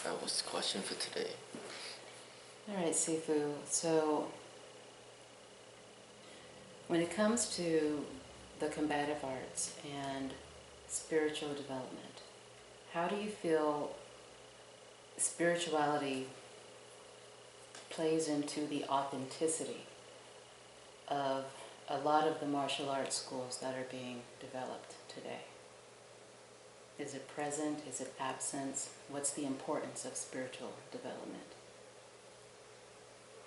That was the question for today. All right, Sifu. So, when it comes to the combative arts and spiritual development, how do you feel spirituality plays into the authenticity of a lot of the martial arts schools that are being developed today? Is it present? Is it absent? What's the importance of spiritual development?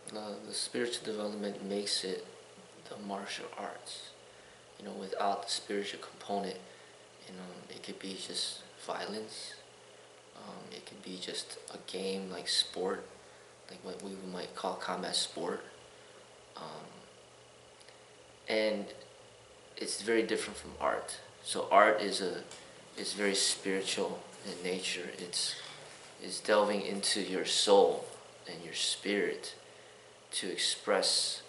The spiritual development makes it the martial arts. Without the spiritual component, it could be just violence. It could be just a game like sport, like what we might call combat sport. Um, and it's very different from art. So art is very spiritual in nature. It's delving into your soul and your spirit to express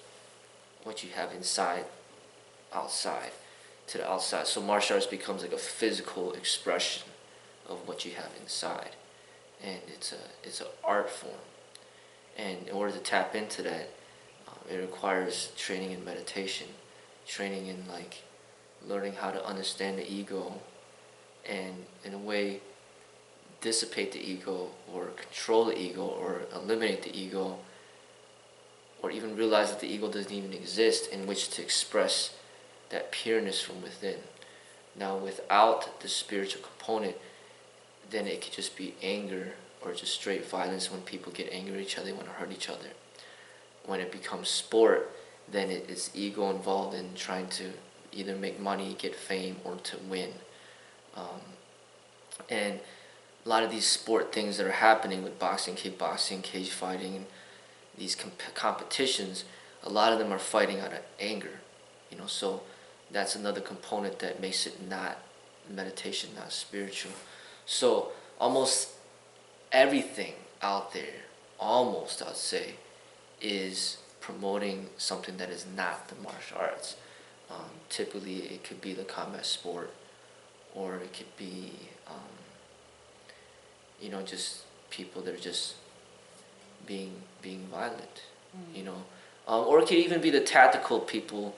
what you have inside, outside, to the outside. So martial arts becomes like a physical expression of what you have inside, and it's an art form. And in order to tap into that, it requires training in meditation, training in like learning how to understand the ego, and in a way dissipate the ego or control the ego or eliminate the ego, or even realize that the ego doesn't even exist, in which to express that pureness from within. Now, without the spiritual component, then it could just be anger or just straight violence. When people get angry at each other, they want to hurt each other. When it becomes sport, then it's ego involved in trying to either make money, get fame, or to win. And a lot of these sport things that are happening with boxing, kickboxing, cage fighting, and these competitions, a lot of them are fighting out of anger. So that's another component that makes it not meditation, not spiritual. So almost everything out there, almost I'd say, is promoting something that is not the martial arts. Typically it could be the combat sport, or it could be just people that are just being violent. Or it could even be the tactical people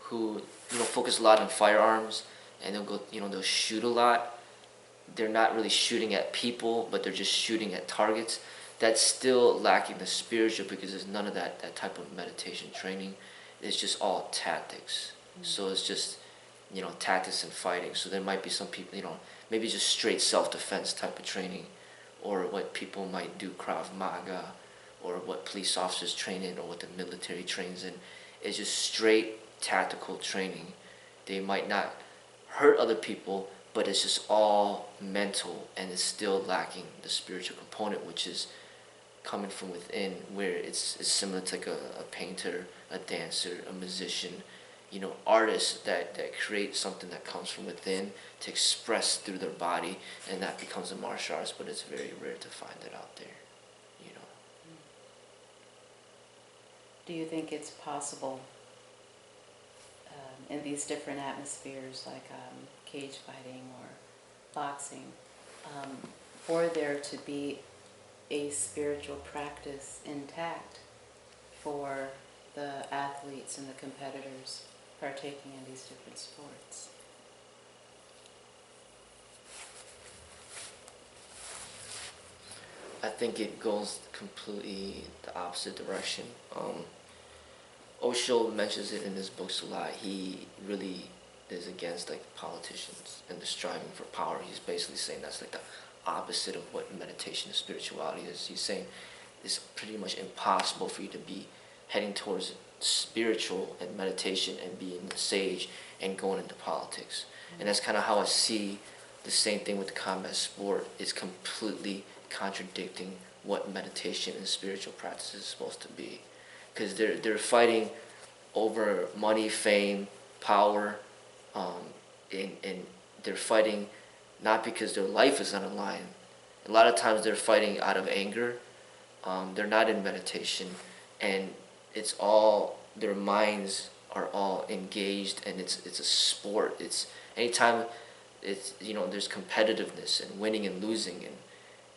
who focus a lot on firearms, and they'll shoot a lot. They're not really shooting at people, but they're just shooting at targets. That's still lacking the spiritual, because there's none of that type of meditation training. It's just all tactics. So it's just tactics and fighting. So there might be some people, maybe just straight self-defense type of training, or what people might do Krav Maga, or what police officers train in, or what the military trains in. It's just straight tactical training. They might not hurt other people, but it's just all mental, and it's still lacking the spiritual component, which is coming from within, where it's similar to like a painter, a dancer, a musician, artists that create something that comes from within to express through their body, and that becomes a martial arts. But it's very rare to find it out there. Do you think it's possible in these different atmospheres, like cage fighting or boxing, for there to be a spiritual practice intact for the athletes and the competitors partaking in these different sports? I think it goes completely the opposite direction. Osho mentions it in his books a lot. He really is against like politicians and the striving for power. He's basically saying that's like the opposite of what meditation and spirituality is. He's saying it's pretty much impossible for you to be heading towards spiritual and meditation and being a sage and going into politics. And that's kind of how I see the same thing with the combat sport. It's completely contradicting what meditation and spiritual practice is supposed to be, because they're fighting over money, fame, power, and they're fighting not because their life is on the line. A lot of times they're fighting out of anger. They're not in meditation, and it's all their minds are all engaged, and it's a sport. It's anytime there's competitiveness and winning and losing,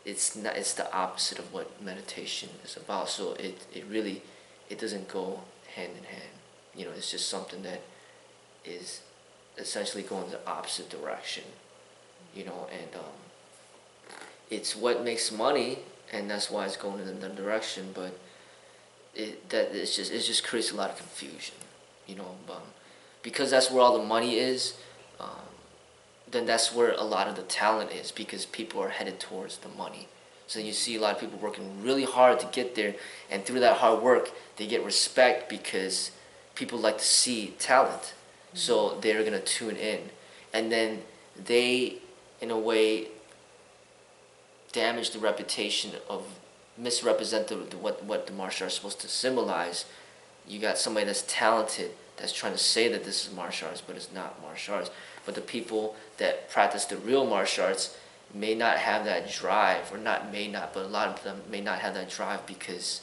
it's the opposite of what meditation is about. So it really, it doesn't go hand in hand. You know, it's just something that is essentially going the opposite direction. You know, and it's what makes money, and that's why it's going in that direction. But it just creates a lot of confusion. You know, because that's where all the money is. Then that's where a lot of the talent is, because people are headed towards the money. So you see a lot of people working really hard to get there, and through that hard work, they get respect because people like to see talent. So they're gonna tune in, and then they, in a way, damage the reputation of misrepresent what the martial arts is supposed to symbolize. You got somebody that's talented that's trying to say that this is martial arts, but it's not martial arts. But the people that practice the real martial arts may not have that drive, or not may not, but a lot of them may not have that drive because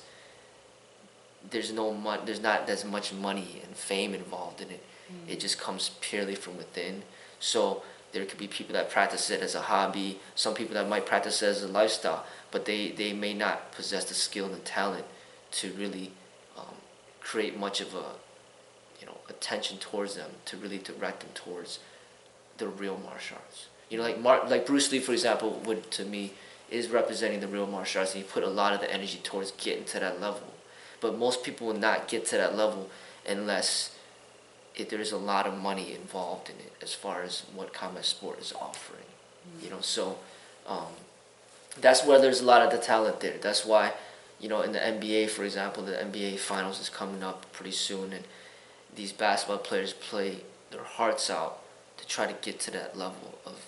there's not as much money and fame involved in it. It just comes purely from within. So there could be people that practice it as a hobby, some people that might practice it as a lifestyle, but they may not possess the skill and the talent to really create much of a attention towards them, to really direct them towards the real martial arts. You know, like Bruce Lee, for example, would, to me, is representing the real martial arts, and he put a lot of the energy towards getting to that level. But most people will not get to that level unless there's a lot of money involved in it, as far as what combat sport is offering. You know, so that's where there's a lot of the talent there. That's why, you know, in the NBA, for example, the NBA Finals is coming up pretty soon, and these basketball players play their hearts out to try to get to that level of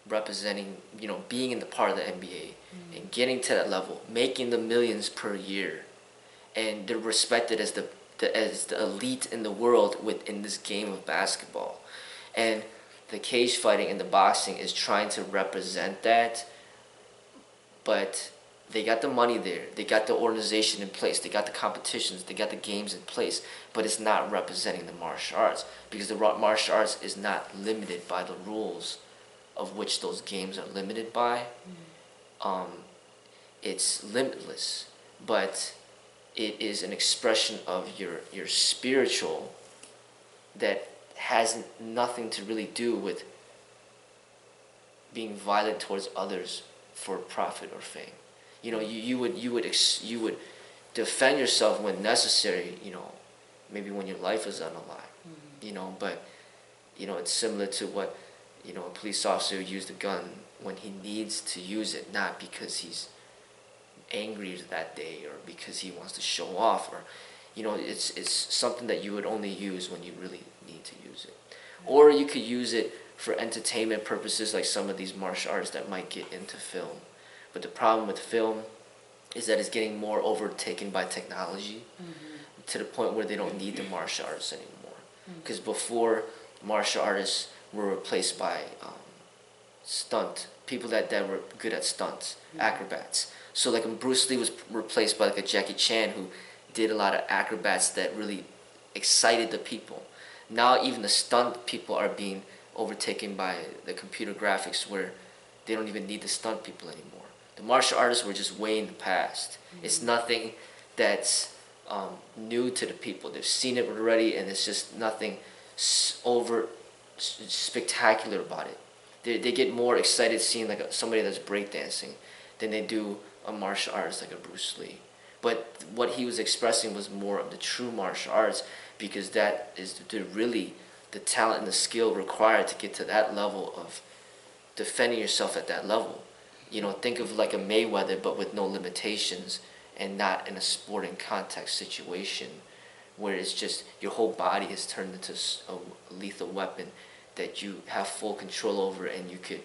representing, you know, being in the part of the NBA and getting to that level, making the millions per year, and they're respected as the elite in the world within this game of basketball. And the cage fighting and the boxing is trying to represent that, but they got the money there, they got the organization in place, they got the competitions, they got the games in place, but it's not representing the martial arts, because the martial arts is not limited by the rules of which those games are limited by. It's limitless, but it is an expression of your spiritual that has nothing to really do with being violent towards others for profit or fame. You know, you would defend yourself when necessary. You know, maybe when your life is on the line. You know, but you know, it's similar to what, you know, a police officer would use the gun when he needs to use it, not because he's angry that day or because he wants to show off, or, you know, it's something that you would only use when you really need to use it. Or you could use it for entertainment purposes, like some of these martial arts that might get into film. But the problem with film is that it's getting more overtaken by technology, to the point where they don't need the martial arts anymore. Because before, martial artists were replaced by people that were good at stunts, acrobats. So like when Bruce Lee was replaced by like a Jackie Chan, who did a lot of acrobats that really excited the people. Now even the stunt people are being overtaken by the computer graphics, where they don't even need the stunt people anymore. The martial artists were just way in the past. It's nothing that's new to the people. They've seen it already, and it's just nothing over spectacular about it. They get more excited seeing like somebody that's breakdancing than they do a martial artist like a Bruce Lee. But what he was expressing was more of the true martial arts, because that is really the talent and the skill required to get to that level of defending yourself at that level. You know, think of like a Mayweather, but with no limitations, and not in a sporting context situation where it's just your whole body is turned into a lethal weapon that you have full control over, and you could,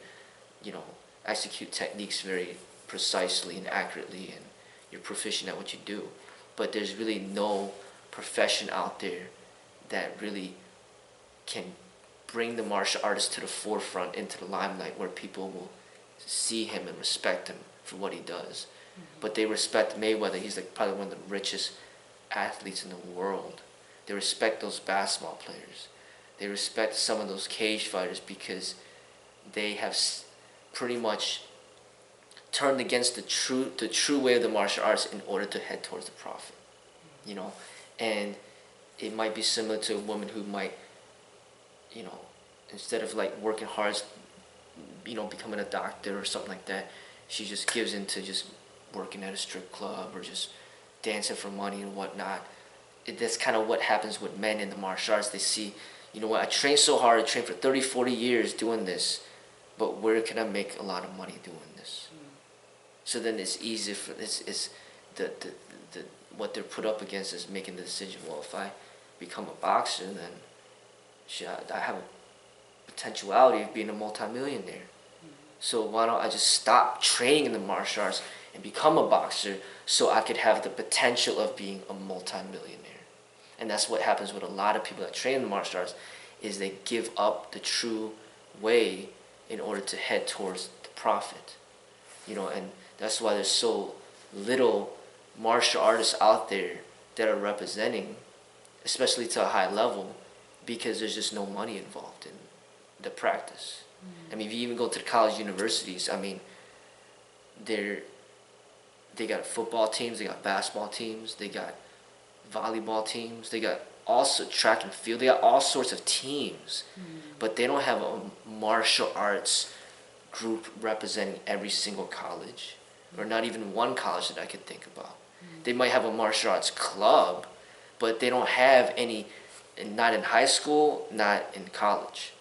you know, execute techniques very precisely and accurately, and you're proficient at what you do. But there's really no profession out there that really can bring the martial artist to the forefront, into the limelight, where people will see him and respect him for what he does. But they respect Mayweather. He's like probably one of the richest athletes in the world. They respect those basketball players. They respect some of those cage fighters because they have pretty much turned against the true way of the martial arts in order to head towards the profit, you know. And it might be similar to a woman who might, you know, instead of like working hard, you know, becoming a doctor or something like that, she just gives into just working at a strip club or just dancing for money and whatnot. That's kind of what happens with men in the martial arts. They see, you know what, I trained so hard, I trained for 30, 40 years doing this, but where can I make a lot of money doing this? So then it's easy for, it's the what they're put up against is making the decision, well, if I become a boxer, then I have a potentiality of being a multimillionaire. So why don't I just stop training in the martial arts and become a boxer so I could have the potential of being a multimillionaire? And that's what happens with a lot of people that train in the martial arts, is they give up the true way in order to head towards the profit. You know, and that's why there's so little martial artists out there that are representing, especially to a high level, because there's just no money involved in the practice. I mean, if you even go to the college universities, I mean, they got football teams, they got basketball teams, they got volleyball teams, they got also track and field, they got all sorts of teams, but they don't have a martial arts group representing every single college, or not even one college that I could think about. They might have a martial arts club, but they don't have any, not in high school, not in college,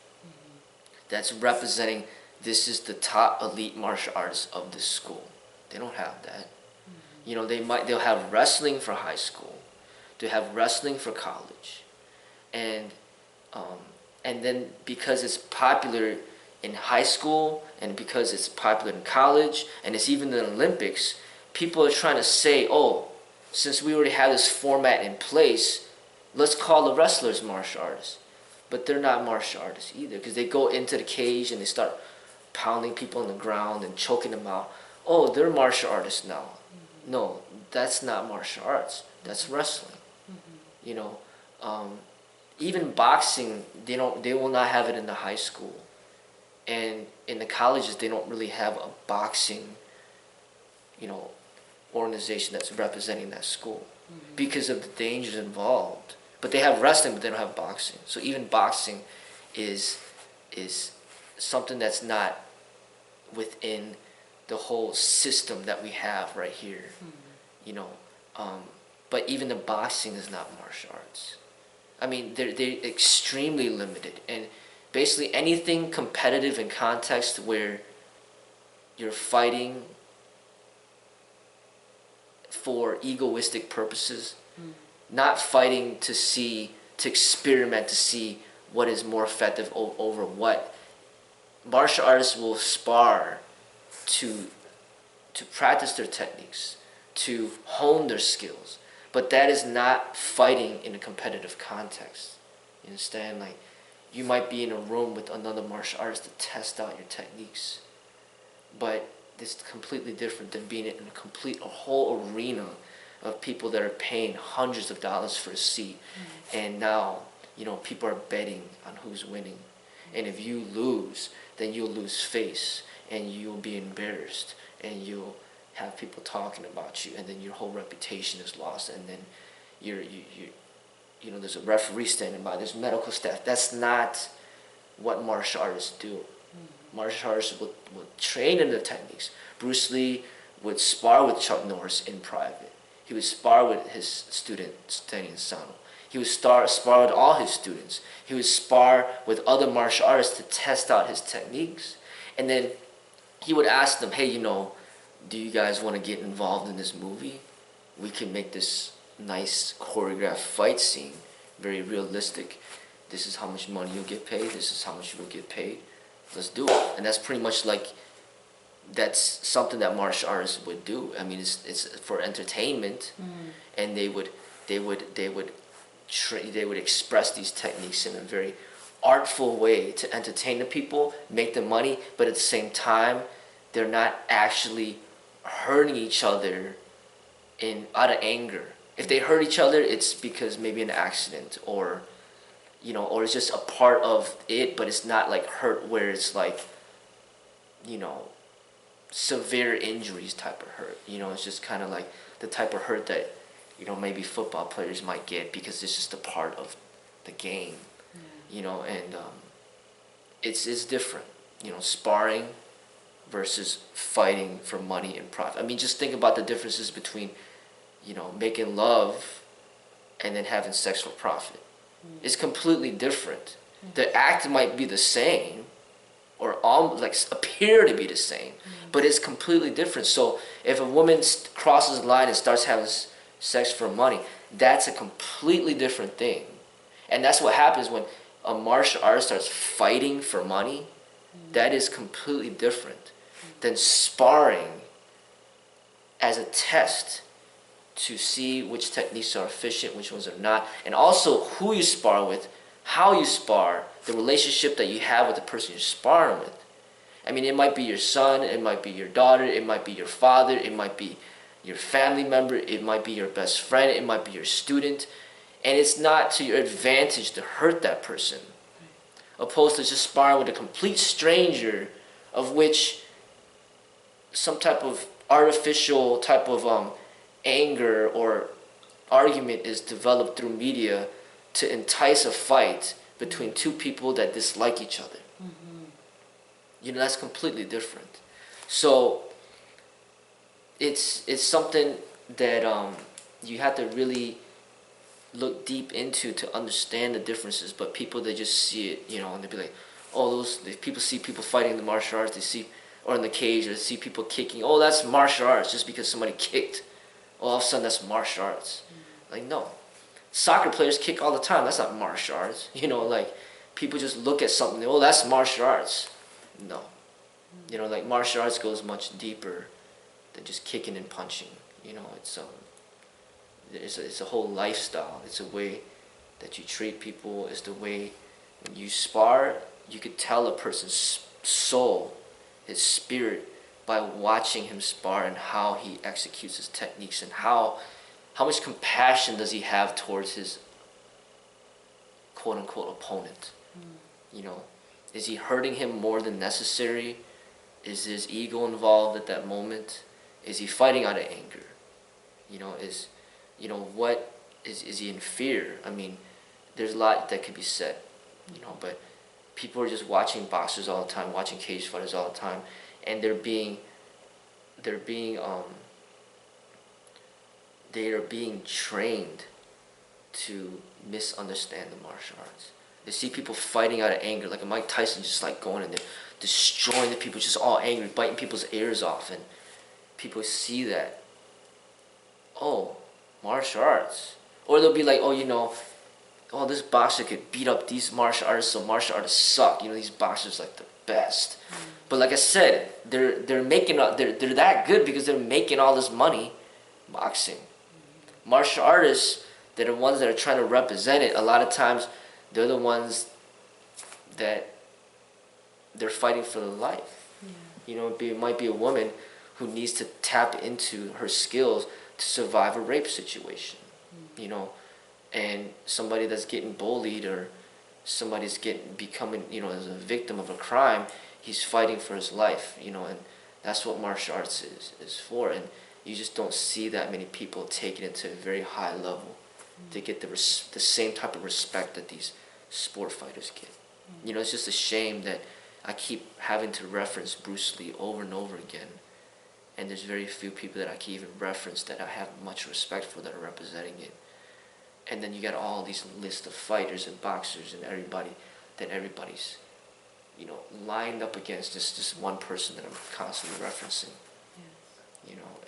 that's representing this is the top elite martial artists of this school. They don't have that. You know, they'll have wrestling for high school, they have wrestling for college, and then because it's popular in high school and because it's popular in college and it's even in the Olympics, people are trying to say, oh, since we already have this format in place, let's call the wrestlers martial artists. But they're not martial artists either, because they go into the cage and they start pounding people on the ground and choking them out. Oh, they're martial artists now. No, that's not martial arts. That's wrestling. You know, even boxing, they will not have it in the high school, and in the colleges they don't really have a boxing, you know, organization that's representing that school because of the dangers involved. But they have wrestling, but they don't have boxing. So even boxing is something that's not within the whole system that we have right here. You know, but even the boxing is not martial arts. I mean, they're extremely limited, and basically anything competitive in context where you're fighting for egoistic purposes, not fighting to experiment, to see what is more effective over what. Martial artists will spar to practice their techniques, to hone their skills, but that is not fighting in a competitive context. You understand? Like, you might be in a room with another martial artist to test out your techniques, but it's completely different than being in a whole arena of people that are paying hundreds of dollars for a seat, and now, you know, people are betting on who's winning, and if you lose, then you'll lose face, and you'll be embarrassed, and you'll have people talking about you, and then your whole reputation is lost, and then you know, there's a referee standing by, there's medical staff. That's not what martial artists do. Martial artists would train in the techniques. Bruce Lee would spar with Chuck Norris in private. He would spar with his student, Stanley Insano. He would spar with all his students. He would spar with other martial artists to test out his techniques. And then he would ask them, hey, you know, do you guys want to get involved in this movie? We can make this nice choreographed fight scene, very realistic. This is how much money you'll get paid. This is how much you will get paid. Let's do it. And that's pretty much like, that's something that martial artists would do. I mean, it's for entertainment, and they would express these techniques in a very artful way to entertain the people, make them money, but at the same time, they're not actually hurting each other out of anger. If they hurt each other, it's because maybe an accident, or, you know, or it's just a part of it, but it's not like hurt where it's like, you know, severe injuries type of hurt. It's just kind of like the type of hurt that maybe football players might get because it's just a part of the game. And it's different. Sparring versus fighting for money and profit. I mean, just think about the differences between making love and then having sex for profit. It's completely different. The act might be the same, or all like appear to be the same, but it's completely different. So if a woman crosses the line and starts having sex for money, that's a completely different thing. And that's what happens when a martial artist starts fighting for money. That is completely different than sparring as a test to see which techniques are efficient, which ones are not, and also who you spar with, how you spar, the relationship that you have with the person you're sparring with. I mean, it might be your son, it might be your daughter, it might be your father, it might be your family member, it might be your best friend, it might be your student, and it's not to your advantage to hurt that person, opposed to just sparring with a complete stranger, of which some type of artificial type of anger or argument is developed through media to entice a fight between two people that dislike each other. That's completely different. So it's something that you have to really look deep into to understand the differences. But people, they just see it, and they be like, oh, people see people fighting in the martial arts, they see, or in the cage, or they see people kicking. Oh, that's martial arts just because somebody kicked. All of a sudden, that's martial arts. Like, no. Soccer players kick all the time. That's not martial arts. Like, people just look at something, oh, that's martial arts. No. Like, martial arts goes much deeper than just kicking and punching. It's a whole lifestyle. It's a way that you treat people. It's the way when you spar, you could tell a person's soul, his spirit, by watching him spar and how he executes his techniques and how much compassion does he have towards his quote-unquote opponent. Is he hurting him more than necessary? Is his ego involved at that moment? Is he fighting out of anger? What is he in fear? I mean, there's a lot that could be said, but people are just watching boxers all the time, watching cage fighters all the time, and they are being trained to misunderstand the martial arts. They see people fighting out of anger, like a Mike Tyson, just like going in there, destroying the people, just all angry, biting people's ears off, and people see that, oh, martial arts. Or they'll be like, oh, this boxer could beat up these martial artists, so martial artists suck. These boxers like the best. But like I said, they're that good because they're making all this money boxing. Martial artists, they're the ones that are trying to represent it. A lot of times, they're the ones that they're fighting for their life. It might be a woman who needs to tap into her skills to survive a rape situation. And somebody that's getting bullied, or somebody's becoming, as a victim of a crime, he's fighting for his life, and that's what martial arts is for. And you just don't see that many people take it to a very high level to get the same type of respect that these sport fighters get. It's just a shame that I keep having to reference Bruce Lee over and over again, and there's very few people that I can even reference that I have much respect for that are representing it. And then you got all these lists of fighters and boxers and everybody's lined up against this one person that I'm constantly referencing.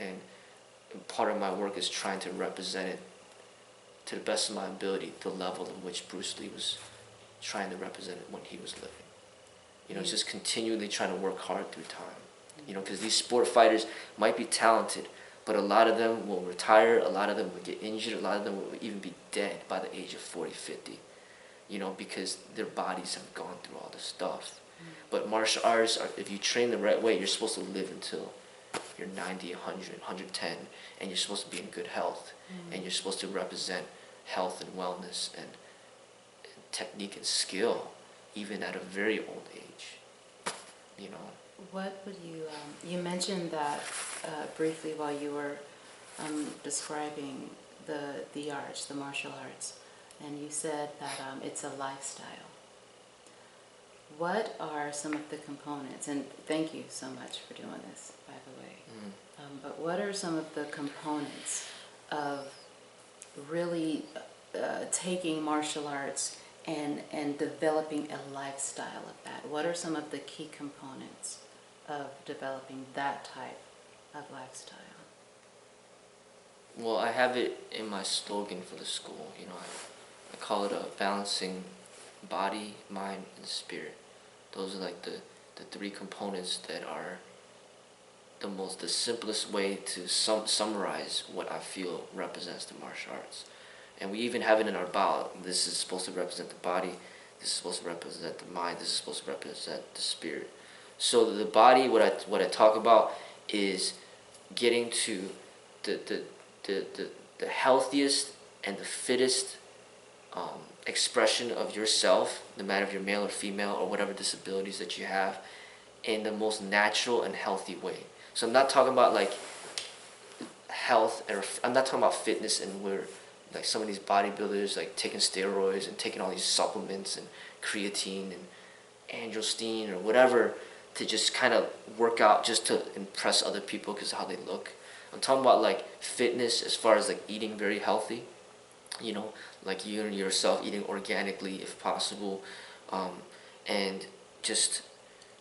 And part of my work is trying to represent it to the best of my ability, the level in which Bruce Lee was trying to represent it when he was living. It's just continually trying to work hard through time. Because these sport fighters might be talented, but a lot of them will retire, a lot of them will get injured, a lot of them will even be dead by the age of 40, 50, because their bodies have gone through all this stuff. But martial arts, if you train the right way, you're supposed to live until you're 90, 100, 110, and you're supposed to be in good health, and you're supposed to represent health and wellness and technique and skill, even at a very old age. What would you mentioned that briefly while you were describing the arts, the martial arts, and you said that it's a lifestyle. What are some of the components, and thank you so much for doing this, by the way, but what are some of the components of really taking martial arts and developing a lifestyle of that? What are some of the key components of developing that type of lifestyle? Well, I have it in my slogan for the school. I call it a balancing body, mind, and spirit. Those are like the three components that are the simplest way to summarize what I feel represents the martial arts. And we even have it in our bio. This is supposed to represent the body. This is supposed to represent the mind. This is supposed to represent the spirit. So the body, what I talk about is getting to the healthiest and the fittest expression of yourself, no matter if you're male or female or whatever disabilities that you have, in the most natural and healthy way. So I'm not talking about like health, or I'm not talking about fitness and where like some of these bodybuilders like taking steroids and taking all these supplements and creatine and androstenedione or whatever to just kind of work out just to impress other people because of how they look. I'm talking about like fitness as far as like eating very healthy, like you and yourself eating organically if possible, and just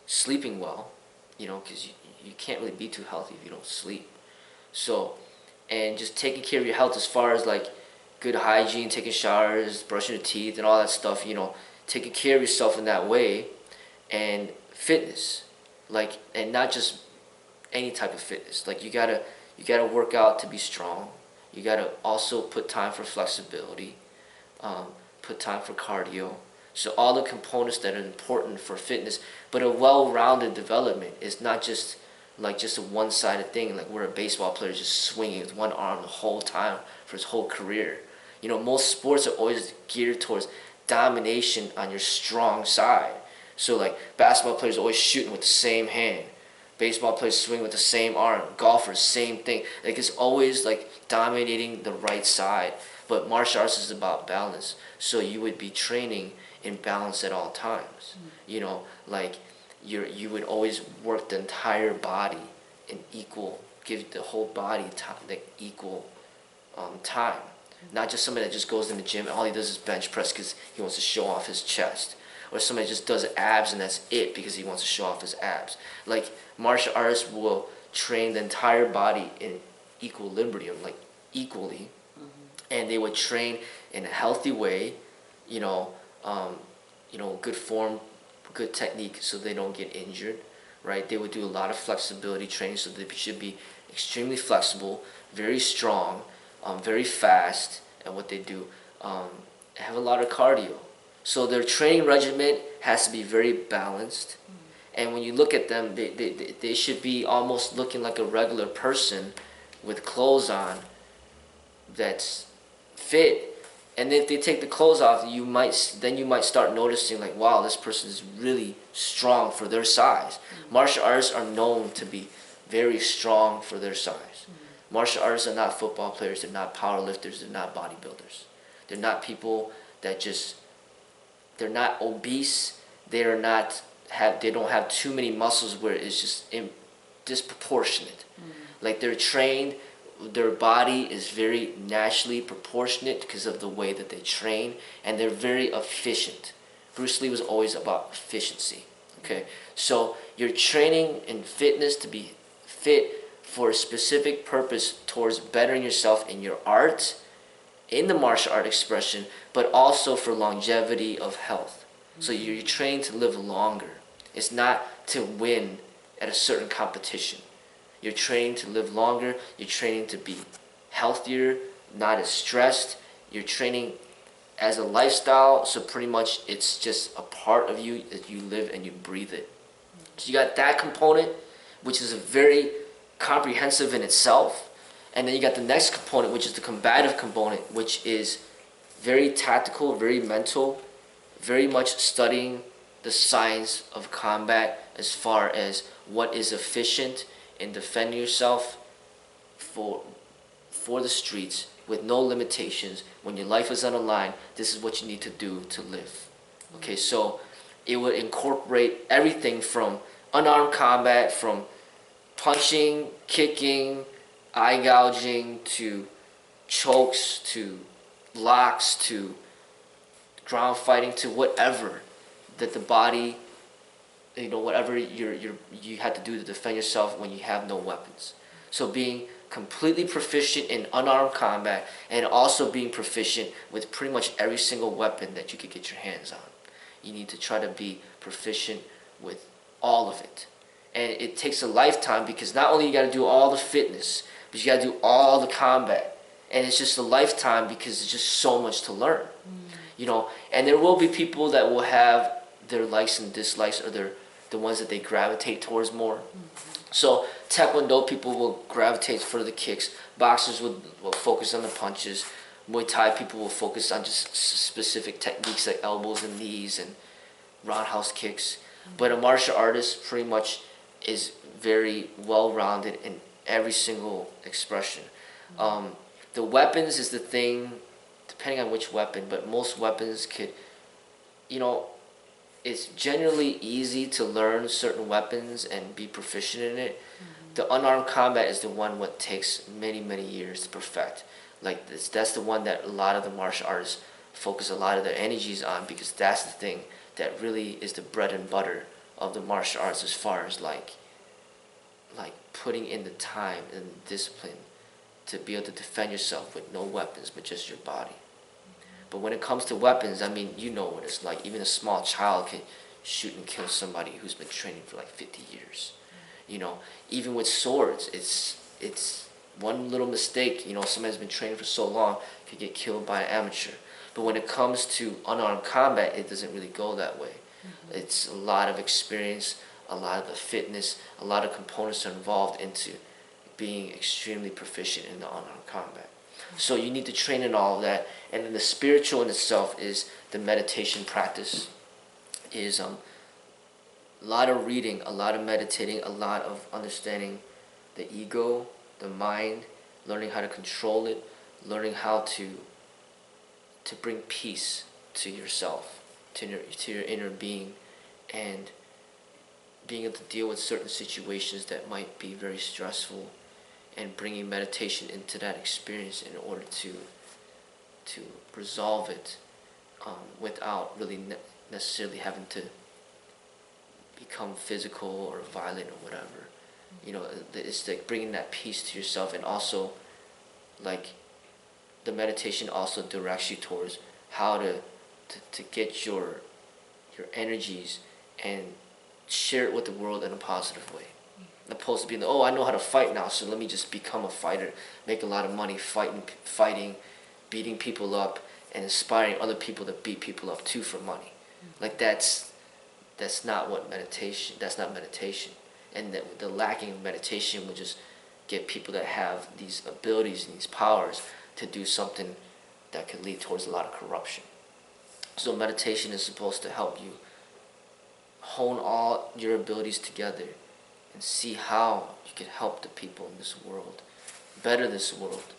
sleeping well, because you can't really be too healthy if you don't sleep. So, and just taking care of your health as far as like good hygiene, taking showers, brushing your teeth and all that stuff, taking care of yourself in that way, and fitness, like, and not just any type of fitness. Like you gotta work out to be strong. You gotta also put time for flexibility, put time for cardio. So all the components that are important for fitness, but a well-rounded development is not just like just a one-sided thing, like where a baseball player is just swinging with one arm the whole time for his whole career. Most sports are always geared towards domination on your strong side. So like basketball players always shooting with the same hand. Baseball players swing with the same arm. Golfers, same thing. Like it's always like dominating the right side. But martial arts is about balance. So you would be training in balance at all times. Like you would always work the entire body in equal, give the whole body time, like equal time. Not just somebody that just goes in the gym and all he does is bench press because he wants to show off his chest. Or somebody just does abs and that's it because he wants to show off his abs. Like martial artists will train the entire body in equilibrium, like equally, and they would train in a healthy way, good form, good technique, so they don't get injured, right? They would do a lot of flexibility training, so they should be extremely flexible, very strong, very fast at what they do, have a lot of cardio. So their training regimen has to be very balanced. And when you look at them, they should be almost looking like a regular person with clothes on that's fit. And if they take the clothes off, you might start noticing like, wow, this person is really strong for their size. Martial artists are known to be very strong for their size. Martial artists are not football players. They're not power lifters. They're not bodybuilders. They're not people that they're not obese. They don't have too many muscles where it's just disproportionate. Like they're trained, their body is very naturally proportionate because of the way that they train, and they're very efficient. Bruce Lee was always about efficiency. Okay, so you're training in fitness to be fit for a specific purpose towards bettering yourself in your art, in the martial art expression, but also for longevity of health. So you're trained to live longer. It's not to win at a certain competition. You're trained to live longer. You're training to be healthier, not as stressed. You're training as a lifestyle, so pretty much it's just a part of you that you live and you breathe it. So you got that component, which is a very comprehensive in itself. And then you got the next component, which is the combative component, which is very tactical, very mental, very much studying the science of combat as far as what is efficient in defending yourself for the streets with no limitations. When your life is on the line, this is what you need to do to live. Okay, so it would incorporate everything from unarmed combat, from punching, kicking, eye gouging, to chokes, to locks, to ground fighting, to whatever that the body, whatever you had to do to defend yourself when you have no weapons. So being completely proficient in unarmed combat, and also being proficient with pretty much every single weapon that you could get your hands on. You need to try to be proficient with all of it. And it takes a lifetime, because not only you got to do all the fitness, but you got to do all the combat. And it's just a lifetime, because it's just so much to learn. And there will be people that will have their likes and dislikes, or the ones that they gravitate towards more. So Taekwondo people will gravitate for the kicks. Boxers will focus on the punches. Muay Thai people will focus on just specific techniques like elbows and knees and roundhouse kicks. But a martial artist pretty much is very well-rounded in every single expression. The weapons is the thing, depending on which weapon, but most weapons could, it's generally easy to learn certain weapons and be proficient in it. The unarmed combat is the one what takes many, many years to perfect. Like this, that's the one that a lot of the martial artists focus a lot of their energies on, because that's the thing that really is the bread and butter of the martial arts, as far as like putting in the time and discipline to be able to defend yourself with no weapons but just your body. But when it comes to weapons, I mean, you know what it's like. Even a small child can shoot and kill somebody who's been training for like 50 years. Even with swords, it's one little mistake. Somebody's been training for so long could get killed by an amateur. But when it comes to unarmed combat, it doesn't really go that way. It's a lot of experience, a lot of the fitness, a lot of components are involved into being extremely proficient in the unarmed combat. So you need to train in all of that. And then the spiritual in itself is the meditation practice, is a lot of reading, a lot of meditating, a lot of understanding the ego, the mind, learning how to control it, learning how to bring peace to yourself, to your inner being, and being able to deal with certain situations that might be very stressful, and bringing meditation into that experience in order to resolve it without really necessarily having to become physical or violent or whatever. It's like bringing that peace to yourself, and also like the meditation also directs you towards how to get your energies and share it with the world in a positive way. Opposed to being, I know how to fight now, so let me just become a fighter, make a lot of money fighting, beating people up, and inspiring other people to beat people up too for money. Like that's not what meditation. That's not meditation. And the lacking of meditation would just get people that have these abilities and these powers to do something that could lead towards a lot of corruption. So meditation is supposed to help you hone all your abilities together and see how you can help the people in this world, better this world,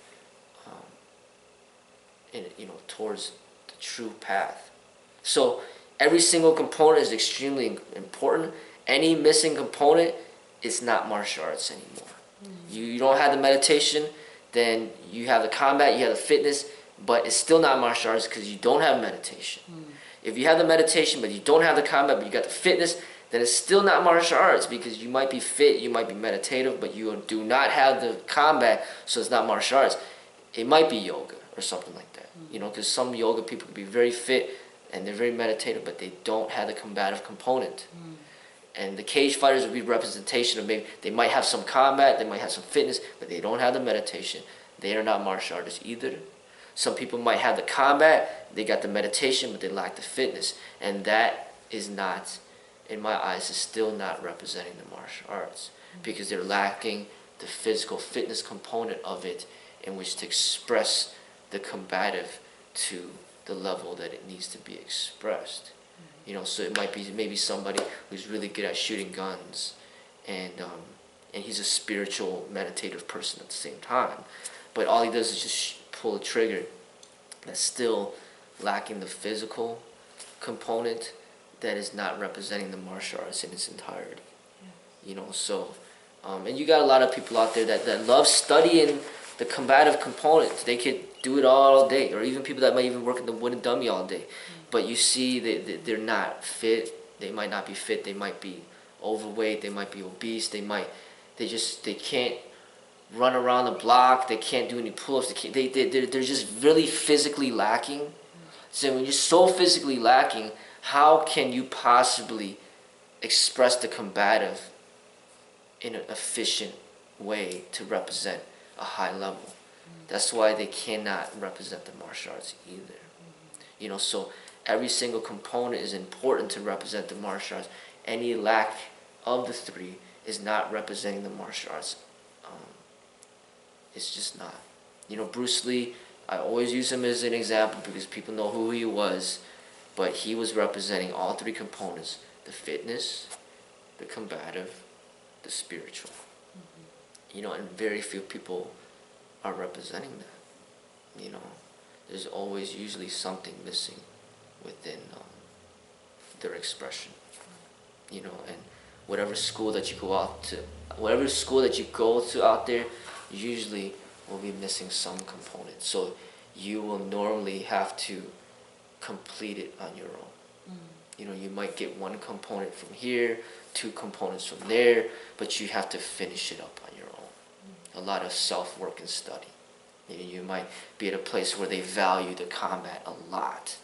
towards the true path. So every single component is extremely important. Any missing component is not martial arts anymore. You don't have the meditation, then you have the combat, you have the fitness, but it's still not martial arts because you don't have meditation. If you have the meditation but you don't have the combat but you got the fitness, then it's still not martial arts, because you might be fit, you might be meditative, but you do not have the combat, so it's not martial arts. It might be yoga or something like that. Because some yoga people can be very fit and they're very meditative, but they don't have the combative component. And the cage fighters would be representation of, maybe they might have some combat, they might have some fitness, but they don't have the meditation. They are not martial artists either. Some people might have the combat, they got the meditation, but they lack the fitness. And that is not, in my eyes, is still not representing the martial arts, because they're lacking the physical fitness component of it, in which to express the combative to the level that it needs to be expressed. You know, so it might be maybe somebody who's really good at shooting guns, and he's a spiritual, meditative person at the same time. But all he does is just pull a trigger. That's still lacking the physical component, that is not representing the martial arts in its entirety. You know, so, and you got a lot of people out there that love studying the combative components. They could do it all day, or even people that might even work in the wooden dummy all day. But you see they're not fit. They might not be fit. They might be overweight. They might be obese. They can't run around the block. They can't do any pull-ups. They're just really physically lacking. So when you're so physically lacking, how can you possibly express the combative in an efficient way to represent a high level? That's why they cannot represent the martial arts either. You know, so every single component is important to represent the martial arts. Any lack of the three is not representing the martial arts. It's just not. You know, Bruce Lee, I always use him as an example because people know who he was, but he was representing all three components: the fitness, the combative, the spiritual. You know, and very few people are representing that. You know, there's always usually something missing within their expression. You know, and whatever school that you go out to out there, usually will be missing some component. So you will normally have to complete it on your own. You know, you might get one component from here, two components from there, but you have to finish it up on your own. A lot of self-work and study. You might be at a place where they value the combat a lot,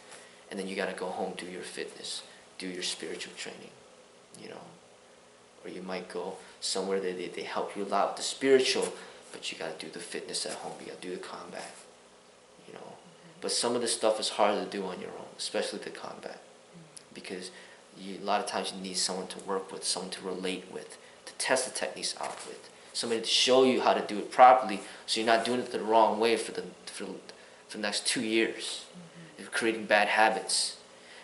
and then you got to go home, do your fitness, do your spiritual training, you know. Or you might go somewhere that they help you a lot with the spiritual, but you got to do the fitness at home, you got to do the combat, you know. But some of the stuff is hard to do on your own, especially the combat, because a lot of times you need someone to work with, someone to relate with, to test the techniques out with, somebody to show you how to do it properly, so you're not doing it the wrong way for the next 2 years. You're creating bad habits,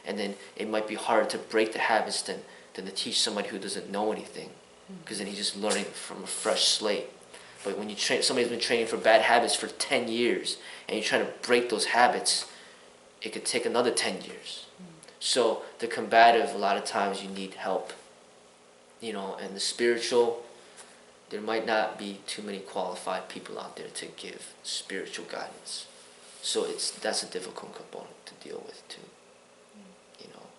and then it might be harder to break the habits than to teach somebody who doesn't know anything, because then he's just learning from a fresh slate. But when you train, somebody's been training for bad habits for 10 years, and you're trying to break those habits, it could take another 10 years. So the combative, a lot of times you need help, you know, and the spiritual, there might not be too many qualified people out there to give spiritual guidance. So that's a difficult component to deal with too, you know.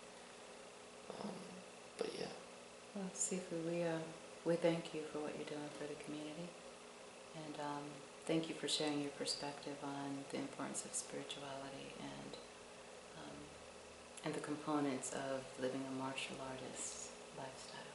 But yeah. Well, Sifu, we thank you for what you're doing for the community, and thank you for sharing your perspective on the importance of spirituality and the components of living a martial artist's lifestyle.